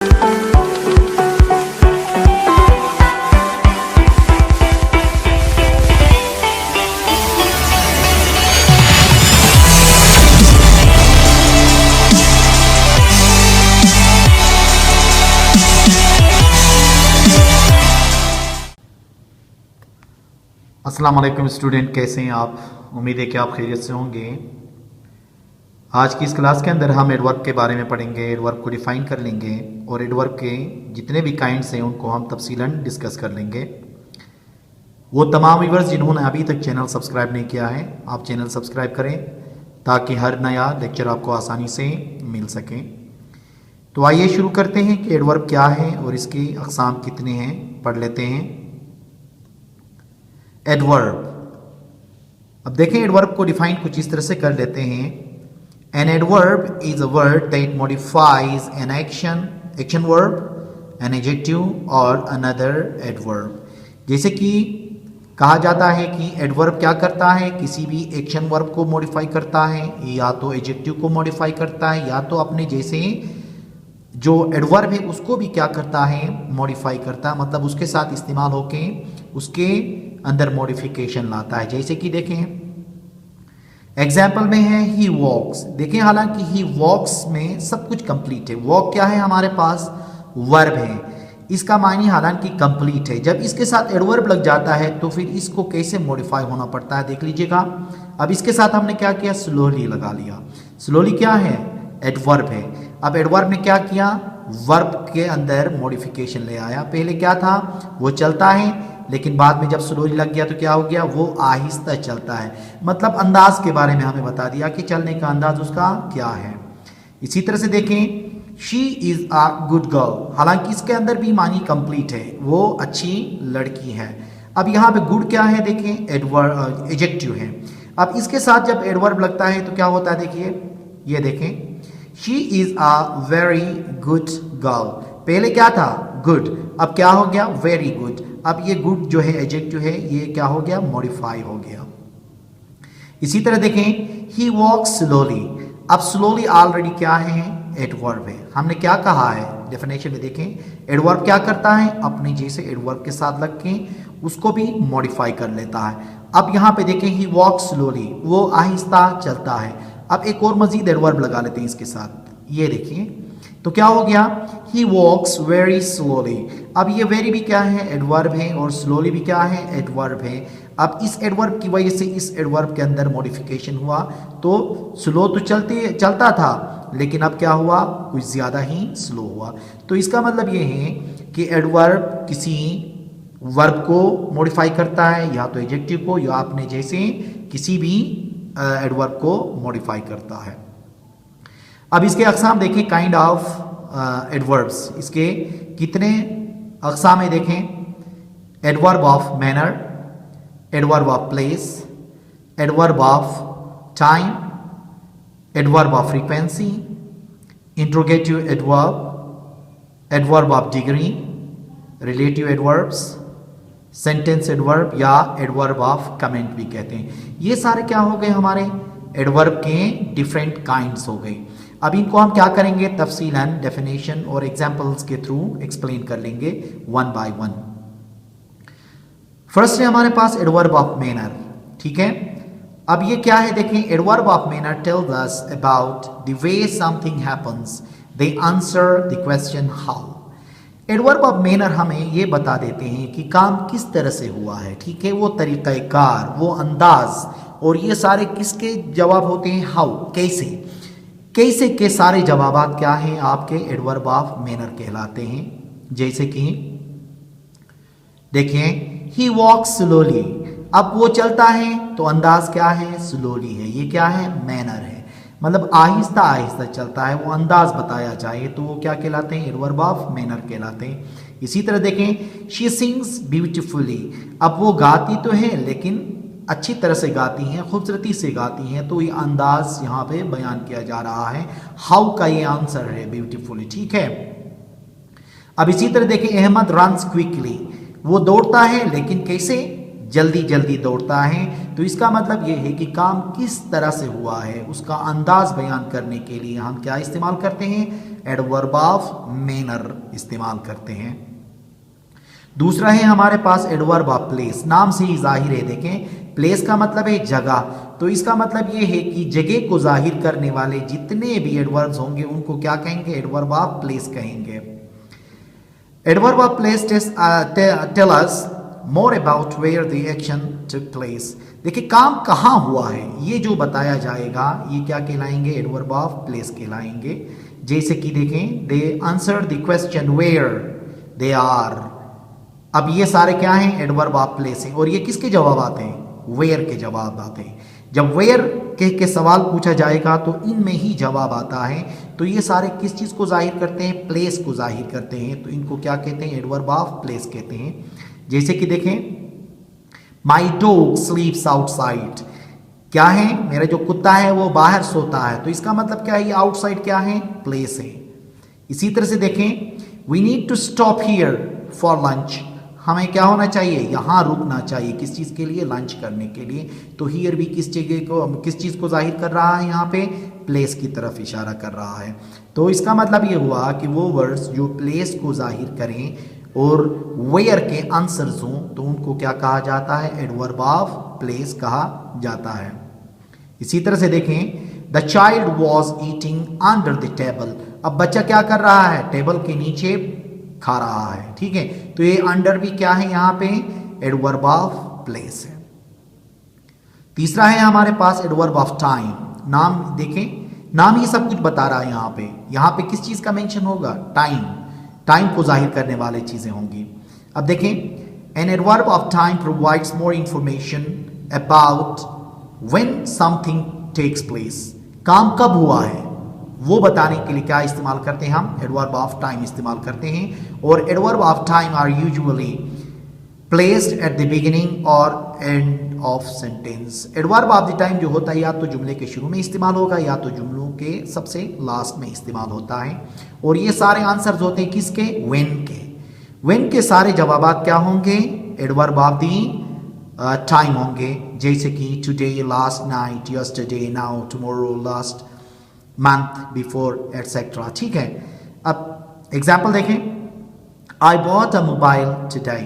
अस्सलाम वालेकुम स्टूडेंट, कैसे हैं आप? उम्मीद है कि आप खैरियत से होंगे। आज की इस क्लास के अंदर हम एडवर्ब के बारे में पढ़ेंगे, एडवर्ब को डिफाइन कर लेंगे और एडवर्ब के जितने भी काइंड्स हैं उनको हम तफसीलन डिस्कस कर लेंगे। वो तमाम व्यूअर्स जिन्होंने अभी तक चैनल सब्सक्राइब नहीं किया है, आप चैनल सब्सक्राइब करें ताकि हर नया लेक्चर आपको आसानी से मिल सके। तो आइए शुरू करते हैं कि एडवर्ब क्या है और इसकी अक़साम कितने हैं, पढ़ लेते हैं। एडवर्ब, अब देखें एडवर्ब को डिफाइन कुछ इस तरह से कर लेते हैं। An adverb is a word that modifies an action verb, an adjective और अनदर एडवर्ब। जैसे कि कहा जाता है कि एडवर्ब क्या करता है, किसी भी एक्शन वर्ब को मॉडिफाई करता है, या तो एडजेक्टिव को मॉडिफाई करता है, या तो अपने जैसे जो एडवर्ब है उसको भी क्या करता है, मॉडिफाई करता है, मतलब उसके साथ इस्तेमाल होके उसके अंदर मॉडिफिकेशन लाता है। जैसे कि देखें एग्जाम्पल में है ही वॉक्स। देखें हालांकि ही वॉक्स में सब कुछ कंप्लीट है। वॉक क्या है, हमारे पास वर्ब है, इसका मायने हालांकि कंप्लीट है। जब इसके साथ एडवर्ब लग जाता है तो फिर इसको कैसे मॉडिफाई होना पड़ता है, देख लीजिएगा। अब इसके साथ हमने क्या किया, स्लोली लगा लिया। स्लोली क्या है, एडवर्ब है। अब एडवर्ब ने क्या किया, वर्ब के अंदर मॉडिफिकेशन ले आया। पहले क्या था, वो चलता है, लेकिन बाद में जब स्लोली लग गया तो क्या हो गया, वो आहिस्ता चलता है। मतलब अंदाज के बारे में हमें बता दिया कि चलने का अंदाज उसका क्या है। इसी तरह से देखें she is a good girl, हालांकि इसके अंदर भी मानी कंप्लीट है, वो अच्छी लड़की है। अब यहाँ पे गुड क्या है, देखें एडवर्ब एडजेक्टिव है। अब इसके साथ जब एडवर्ब लगता है तो क्या होता है, देखिए ये देखें she is a very good girl. पहले क्या था, गुड, अब क्या हो गया, वेरी गुड। अब ये गुड जो है एडजेक्टिव है, ये क्या हो गया, मॉडिफाई हो गया। इसी तरह देखें ही वॉक्स स्लोली। अब स्लोली ऑलरेडी क्या है, एडवर्ब है। हमने क्या कहा है डेफिनेशन में, देखें एडवर्ब क्या करता है, अपने जैसे एडवर्ब के साथ लग के उसको भी मॉडिफाई कर लेता है। अब यहाँ पे देखें ही वॉक्स स्लोली, वो आहिस्ता चलता है। अब एक और मजीद एडवर्ब लगा लेते हैं इसके साथ, ये देखिए तो क्या हो गया, ही वॉक्स वेरी स्लोली। अब ये वेरी भी क्या है, एडवर्ब है, और स्लोली भी क्या है, एडवर्ब है। अब इस एडवर्ब की वजह से इस एडवर्ब के अंदर मॉडिफिकेशन हुआ, तो स्लो तो चलता था, लेकिन अब क्या हुआ, कुछ ज़्यादा ही स्लो हुआ। तो इसका मतलब ये है कि एडवर्ब किसी वर्ब को मॉडिफाई करता है, या तो एडजेक्टिव को, या अपने जैसे किसी भी एडवर्ब को मॉडिफाई करता है। अब इसके अक़साम देखें, काइंड ऑफ एडवर्ब्स, इसके कितने अक़साम है देखें। Adverb of manner, adverb of place, adverb of time, adverb of frequency, interrogative adverb, adverb of degree, relative adverbs, sentence adverb, या एडवर्ब ऑफ कमेंट भी कहते हैं। ये सारे क्या हो गए, हमारे एडवर्ब के डिफरेंट काइंड्स हो गए। अब इनको हम क्या करेंगे, तफसीलन डेफिनेशन और एग्जाम्पल्स के थ्रू एक्सप्लेन कर लेंगे वन बाय वन। फर्स्ट है हमारे पास एडवर्ब ऑफ मैनर, ठीक है। अब ये क्या है, देखें adverb of manner tells us about the way something happens, they answer the question how. Adverb of manner हमें ये बता देते हैं कि काम किस तरह से हुआ है, ठीक है, वो तरीक़ाकार, वो अंदाज, और ये सारे किसके जवाब होते हैं, हाउ, कैसे। कैसे के सारे जवाबात क्या हैं, आपके एडवर्ब ऑफ मैनर कहलाते हैं। जैसे कि देखिए ही वॉक्स स्लोली, अब वो चलता है तो अंदाज क्या है, स्लोली है। ये क्या है, मैनर है, मतलब आहिस्ता आहिस्ता चलता है, वो अंदाज बताया जाए तो वो क्या कहलाते हैं, एडवर्ब ऑफ मैनर कहलाते हैं। इसी तरह देखें शी सिंग्स ब्यूटीफुली, अब वो गाती तो है लेकिन अच्छी तरह से गाती हैं, खूबसूरती से गाती हैं, तो ये अंदाज यहाँ पे बयान किया जा रहा है। हाउ का ये आंसर है, ब्यूटीफुली, ठीक है। अब इसी तरह देखें अहमद रन्स क्विकली, वो दौड़ता है लेकिन कैसे, जल्दी जल्दी दौड़ता है। तो इसका मतलब ये है कि काम किस तरह से हुआ है उसका अंदाज बयान करने के लिए हम क्या इस्तेमाल करते हैं, एडवर्ब ऑफ मैनर इस्तेमाल करते हैं। दूसरा है हमारे पास एडवर्ब ऑफ प्लेस, नाम से ही जाहिर है, देखें प्लेस का मतलब है जगह, तो इसका मतलब ये है कि जगह को जाहिर करने वाले जितने भी एडवर्ब्स होंगे उनको क्या कहेंगे, एडवर्ब ऑफ प्लेस कहेंगे। Adverb of place tell us more about where the action took place. देखिए काम कहाँ हुआ है ये जो बताया जाएगा ये क्या कहलाएंगे, एडवर्ब ऑफ प्लेस कहलाएंगे। जैसे कि देखें, they answer the question where they are. अब ये सारे क्या हैं, एडवर्ब ऑफ प्लेस हैं, और ये किसके जवाब आते हैं, वेयर के जवाब आते हैं। जब वेयर के सवाल पूछा जाएगा तो इनमें ही जवाब आता है। तो ये सारे किस चीज़ को जाहिर करते हैं, प्लेस को जाहिर करते हैं। तो इनको क्या कहते हैं, एडवर्ब ऑफ प्लेस कहते हैं। जैसे कि देखें, माई डॉग स्लीप्स आउटसाइड, क्या है, मेरा जो कुत्ता है वो बाहर सोता है। तो इसका मतलब क्या है, ये आउटसाइड क्या है, प्लेस है। इसी तरह से देखें, we need to stop here for lunch, हमें क्या होना चाहिए, यहाँ रुकना चाहिए, किस चीज़ के लिए, लंच करने के लिए। तो हियर भी किस जगह को, किस चीज़ को जाहिर कर रहा है, यहाँ पे प्लेस की तरफ इशारा कर रहा है। तो इसका मतलब ये हुआ कि वो वर्ड्स जो प्लेस को जाहिर करें और वेयर के आंसर्स हों तो उनको क्या कहा जाता है, एडवर्ब ऑफ प्लेस कहा जाता है। इसी तरह से देखें, the child was eating under the table, अब बच्चा क्या कर रहा है, टेबल के नीचे खा रहा है, ठीक है। तो ये अंडर भी क्या है, यहाँ पे एडवर्ब ऑफ प्लेस है। तीसरा है हमारे पास एडवर्ब ऑफ टाइम, नाम देखें, नाम ही सब कुछ बता रहा है। यहाँ पे किस चीज का मेंशन होगा, टाइम, टाइम को जाहिर करने वाले चीजें होंगी। अब देखें, an adverb of time provides more information about when something takes place, काम कब हुआ है वो बताने के लिए क्या इस्तेमाल करते हैं, हम एडवर्ब ऑफ टाइम इस्तेमाल करते हैं। और adverb of time are usually placed at the beginning और end of sentence. Adverb of the time जो होता है या तो जुमले के शुरू में इस्तेमाल होगा या तो जुमलों के सबसे लास्ट में इस्तेमाल होता है। और ये सारे आंसर्स होते हैं किसके, व्हेन के। व्हेन के सारे जवाबात क्या होंगे, एडवर्ब ऑफ द टाइम होंगे। जैसे कि today, last night, yesterday, now, tomorrow, last month, before, etcetera, ठीक है। अब एग्जाम्पल देखें, I bought a mobile today,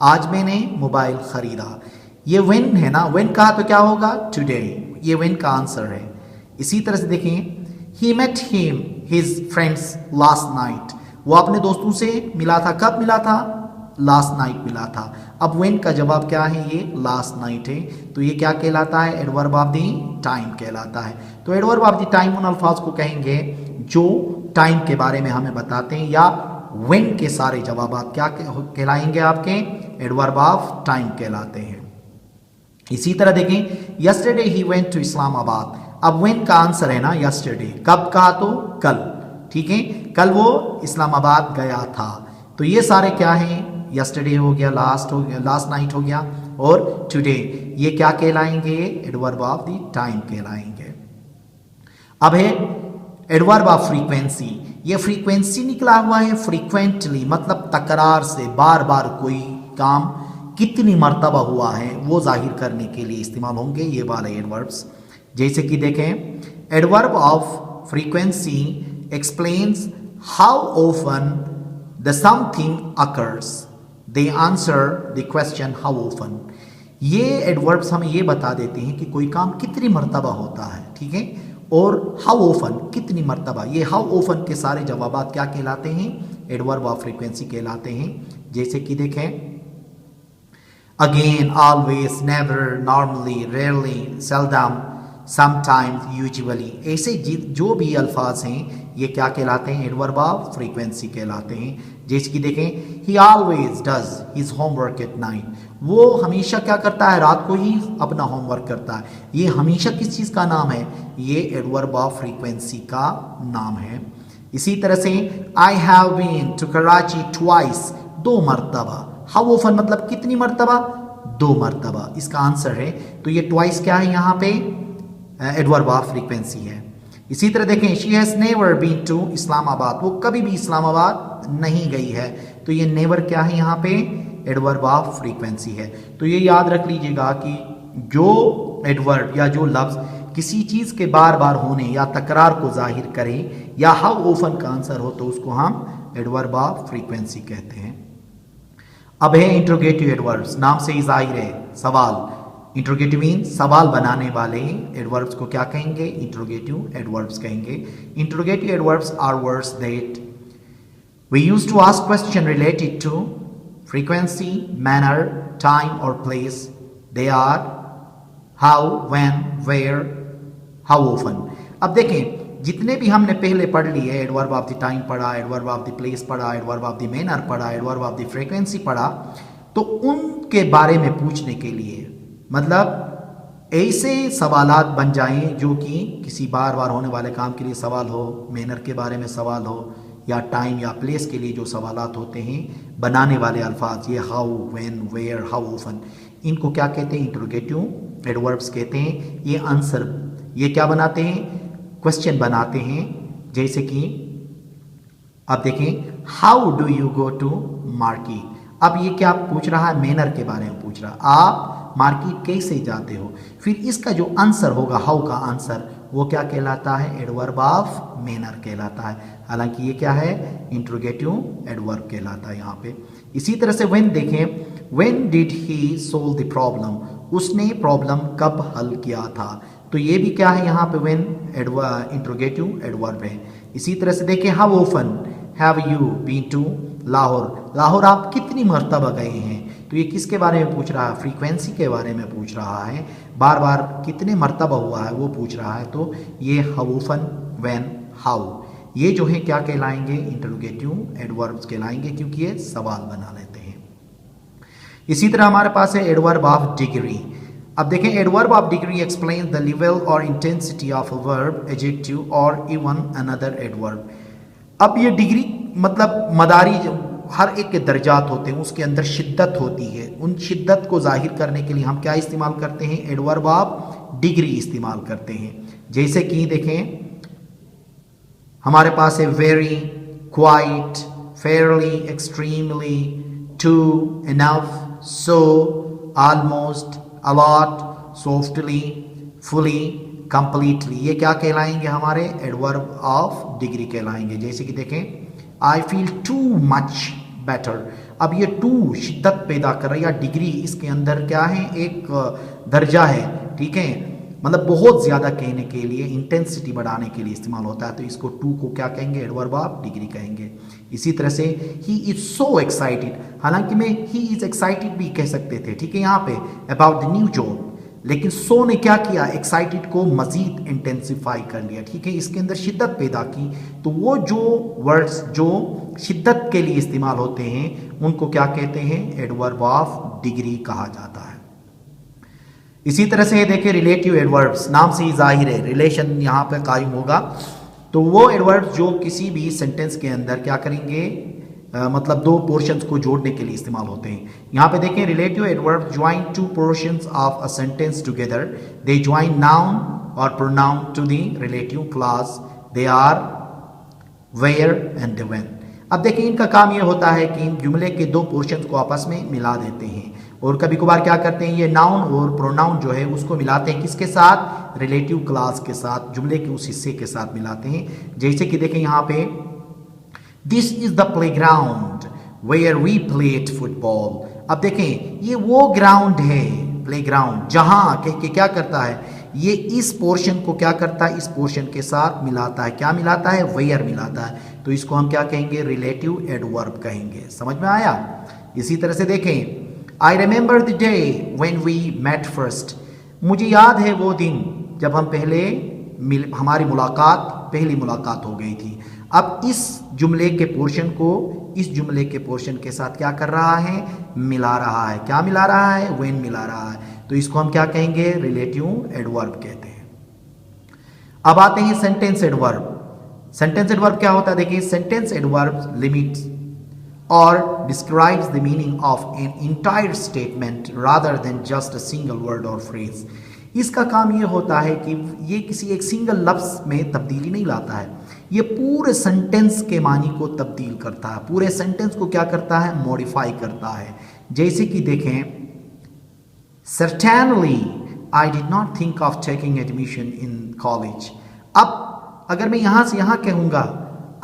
आज मैंने मोबाइल खरीदा। ये व्हेन है ना, व्हेन कहा तो क्या होगा, टुडे, ये व्हेन का आंसर है। इसी तरह से देखें, he met him his friends last night, वो अपने दोस्तों से मिला था, कब मिला था, लास्ट नाइट मिला था। अब व्हेन का जवाब क्या है, ये लास्ट नाइट है। तो ये क्या कहलाता है, एडवर्ब ऑफ द टाइम कहलाता है। तो एडवर्ब ऑफ द टाइम उन अल्फाज को कहेंगे जो टाइम के बारे में हमें बताते हैं, या व्हेन के सारे जवाबात क्या कहलाएंगे, आपके एडवर्ब ऑफ टाइम कहलाते हैं। इसी तरह देखें, yesterday he went to Islamabad, अब व्हेन का आंसर है ना यस्टरडे, कब कहा तो कल, ठीक है, कल वो इस्लामाबाद गया था। तो ये सारे क्या हैं, यस्टरडे हो गया, लास्ट हो गया, लास्ट नाइट हो गया, और टुडे, ये क्या कहलाएंगे, एडवर्ब ऑफ द टाइम कहलाएंगे। अब है एडवर्ब ऑफ फ्रीक्वेंसी, ये फ्रीक्वेंसी निकला हुआ है फ्रीक्वेंटली, मतलब तकरार से, बार बार कोई काम कितनी मर्तबा हुआ है वो जाहिर करने के लिए इस्तेमाल होंगे ये वाले एडवर्ब्स। जैसे कि देखें, adverb of frequency explains how often the something occurs, they answer the question how often. ये एडवर्ब्स हमें ये बता देते हैं कि कोई काम कितनी मर्तबा होता है, ठीक है, और हाउ ऑफन, कितनी मर्तबा, ये हाउ ऑफन के सारे जवाबात क्या कहलाते हैं, एडवर्ब ऑफ फ्रीक्वेंसी कहलाते हैं। जैसे कि देखें, again, always, never, normally, rarely, seldom, sometimes, usually, ऐसे जो भी अल्फाज हैं ये क्या कहलाते हैं, एडवर्ब ऑफ फ्रीक्वेंसी कहलाते हैं। जैसे कि देखें, ही always does his homework at night, वो हमेशा क्या करता है, रात को ही अपना होमवर्क करता है। ये हमेशा किस चीज़ का नाम है, ये एडवर्ब ऑफ फ्रीक्वेंसी का नाम है। इसी तरह से, I have been to Karachi twice, 2 मरतबा, हाउ ऑफन मतलब कितनी मरतबा, 2 मरतबा, इसका आंसर है। तो ये ट्वाइस क्या है, यहाँ पे एडवर्ब ऑफ फ्रीक्वेंसी है। इसी तरह देखें, she has never been to Islamabad, वो कभी भी इस्लामाबाद नहीं गई है। तो ये नेवर क्या है, यहाँ पे एडवर्ब ऑफ फ्रीक्वेंसी है। तो ये याद रख लीजिएगा कि जो एडवर्ब या जो लफ्ज़ किसी चीज़ के बार बार होने या तकरार को जाहिर करे या हाउ ऑफन का आंसर हो तो उसको हम एडवर्ब ऑफ फ्रीक्वेंसी कहते हैं। अब है इंट्रोगेटिव एडवर्ब्स, नाम से ही जाहिर है सवाल। इंट्रोगेटिव मीन सवाल बनाने वाले एडवर्ब्स को क्या कहेंगे? इंट्रोगेटिव एडवर्ब्स कहेंगे। Interrogative adverbs are words that we use to ask question related to frequency, manner, time or place. They are how, when, where, how often. अब देखें जितने भी हमने पहले पढ़ लिए, एडवर्ब ऑफ द टाइम पढ़ा, एडवर्ब ऑफ द प्लेस पढ़ा, एडवर्ब ऑफ द मैनर पढ़ा, एडवर्ब ऑफ द फ्रीक्वेंसी पढ़ा, तो उनके बारे में पूछने के लिए मतलब ऐसे सवालात बन जाएं जो कि किसी बार बार होने वाले काम के लिए सवाल हो, मैनर के बारे में सवाल हो या टाइम या प्लेस के लिए जो सवालात होते हैं, बनाने वाले अल्फाज ये how, when, where, how often, इनको क्या कहते हैं? इंट्रोगेटिव एडवर्ब्स कहते हैं। ये आंसर, ये क्या बनाते हैं? क्वेश्चन बनाते हैं। जैसे कि अब देखें how do you go to market. अब ये क्या पूछ रहा है? मैनर के बारे में पूछ रहा है, आप मार्केट कैसे जाते हो। फिर इसका जो आंसर होगा, हाउ का आंसर, वो क्या कहलाता है? एडवर्ब ऑफ मैनर कहलाता है। हालांकि ये क्या है? इंट्रोगेटिव एडवर्ब कहलाता है यहाँ पे। इसी तरह से व्हेन देखें, when did he solve the problem, उसने प्रॉब्लम कब हल किया था, तो ये भी क्या है यहाँ पे? व्हेन इंट्रोगेटिव एडवर्ब है। इसी तरह से देखें how often have you been to Lahore, Lahore आप कितनी मरतबा गए हैं, तो ये किसके बारे में पूछ रहा है? फ्रीक्वेंसी के बारे में पूछ रहा है, बार बार कितने मरतबा हुआ है वो पूछ रहा है। तो ये हाउ ऑफन, व्हेन, हाउ, ये जो है क्या कहलाएंगे? इंट्रोगेटिव एडवर्ब्स कहलाएंगे, क्योंकि ये सवाल बना लेते हैं। इसी तरह हमारे पास है एडवर्ब ऑफ डिग्री। अब देखें adverb of degree explain the level और intensity of a verb, adjective और इवन अनदर एडवर्ब। अब ये डिग्री मतलब मदारी, हर एक के दर्जात होते हैं, उसके अंदर शिद्दत होती है, उन शिद्दत को जाहिर करने के लिए हम क्या इस्तेमाल करते हैं? एडवर्ब ऑफ डिग्री इस्तेमाल करते हैं। जैसे कि देखें हमारे पास है very, quite, fairly, extremely, too, enough, so, almost, a lot, softly, fully, completely, ये क्या कहलाएंगे? हमारे एडवर्ब ऑफ डिग्री कहलाएंगे। जैसे कि देखें I feel too much better. अब ये टू शिद्दत पैदा कर रहा है, या डिग्री इसके अंदर क्या है? एक दर्जा है, ठीक है, मतलब बहुत ज़्यादा कहने के लिए, इंटेंसिटी बढ़ाने के लिए इस्तेमाल होता है, तो इसको टू को क्या कहेंगे? एडवर्ब ऑफ डिग्री कहेंगे। इसी तरह से ही इज सो एक्साइटेड, हालांकि मैं ही इज एक्साइटेड भी कह सकते थे, ठीक है, यहाँ पे अबाउट द न्यू जॉब, लेकिन सो ने क्या किया? एक्साइटेड को मजीद इंटेंसिफाई कर लिया, ठीक है, इसके अंदर शिद्दत पैदा की। तो वो जो वर्ड्स जो शिद्दत के लिए इस्तेमाल होते हैं उनको क्या कहते हैं? एडवर्ब ऑफ डिग्री कहा जाता है। इसी तरह से देखिए रिलेटिव एडवर्ब्स, नाम से ही जाहिर है रिलेशन यहाँ पे कायम होगा। तो वो एडवर्ब्स जो किसी भी सेंटेंस के अंदर क्या करेंगे? मतलब दो पोर्शंस को जोड़ने के लिए इस्तेमाल होते हैं। यहाँ पे देखें relative adverb join two portions of a sentence together, they join noun और pronoun to the relative clause, they are where and when. अब देखिए इनका काम ये होता है कि जुमले के दो पोर्शंस को आपस में मिला देते हैं, और कभी कभार क्या करते हैं? ये नाउन और प्रोनाउन जो है उसको मिलाते हैं, किसके साथ? रिलेटिव क्लॉज के साथ, जुमले के उस हिस्से के साथ मिलाते हैं। जैसे कि देखें यहाँ पे this is the playground where we played football. अब देखें ये वो ग्राउंड है, प्ले ग्राउंड, जहां कह के क्या करता है? ये इस पोर्शन को क्या करता है? इस पोर्शन के साथ मिलाता है। क्या मिलाता है? वेयर मिलाता है। तो इसको हम क्या कहेंगे? रिलेटिव एडवर्ब कहेंगे। समझ में आया? इसी तरह से देखें I remember the day when we met first, मुझे याद है वो दिन जब हम हमारी पहली मुलाकात हो गई थी। अब इस जुमले के पोर्शन को इस जुमले के पोर्शन के साथ क्या कर रहा है? मिला रहा है। क्या मिला रहा है? व्हेन मिला रहा है। तो इसको हम क्या कहेंगे? रिलेटिव एडवर्ब कहते हैं। अब आते हैं सेंटेंस एडवर्ब। सेंटेंस एडवर्ब क्या होता है? देखिए sentence adverb limits or describes the meaning of an entire statement rather than just a single word or phrase. इसका काम ये होता है कि ये किसी एक सिंगल लफ्ज़ में तब्दीली नहीं लाता है, ये पूरे सेंटेंस के मानी को तब्दील करता है, पूरे सेंटेंस को क्या करता है? मॉडिफाई करता है। जैसे कि देखें, certainly I did not think of taking admission in college. अब अगर मैं यहां से यहां कहूंगा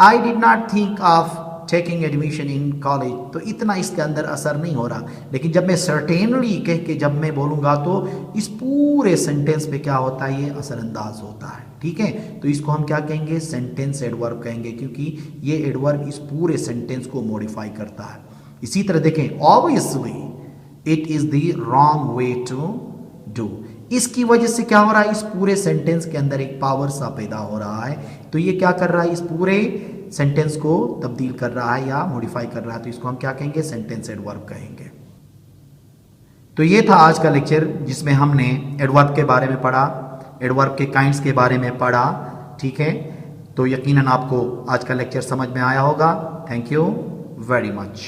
I did not think of taking admission in college, तो इतना इसके अंदर असर नहीं हो रहा। लेकिन जब मैं certainly कह के जब मैं बोलूंगा तो इस पूरे सेंटेंस पे क्या होता है, ये असरअंदाज होता है। ठीक है, तो इसको हम क्या कहेंगे, सेंटेंस एडवर्ब कहेंगे, क्योंकि ये एडवर्ब इस पूरे सेंटेंस को मॉडिफाई करता है। इसी तरह देखें, obviously it is the wrong way to do, इसकी वजह से क्या हो रहा है, इस पूरे सेंटेंस के अंदर एक पावर सा पैदा हो रहा है। तो ये क्या कर रहा है, इस पूरे सेंटेंस को तब्दील कर रहा है या मॉडिफाई कर रहा है। तो इसको हम क्या कहेंगे, सेंटेंस एडवर्ब कहेंगे। तो ये था आज का लेक्चर, जिसमें हमने एडवर्ब के बारे में पढ़ा, एडवर्ब के काइंड्स के बारे में पढ़ा। ठीक है, तो यकीनन आपको आज का लेक्चर समझ में आया होगा। Thank you very much.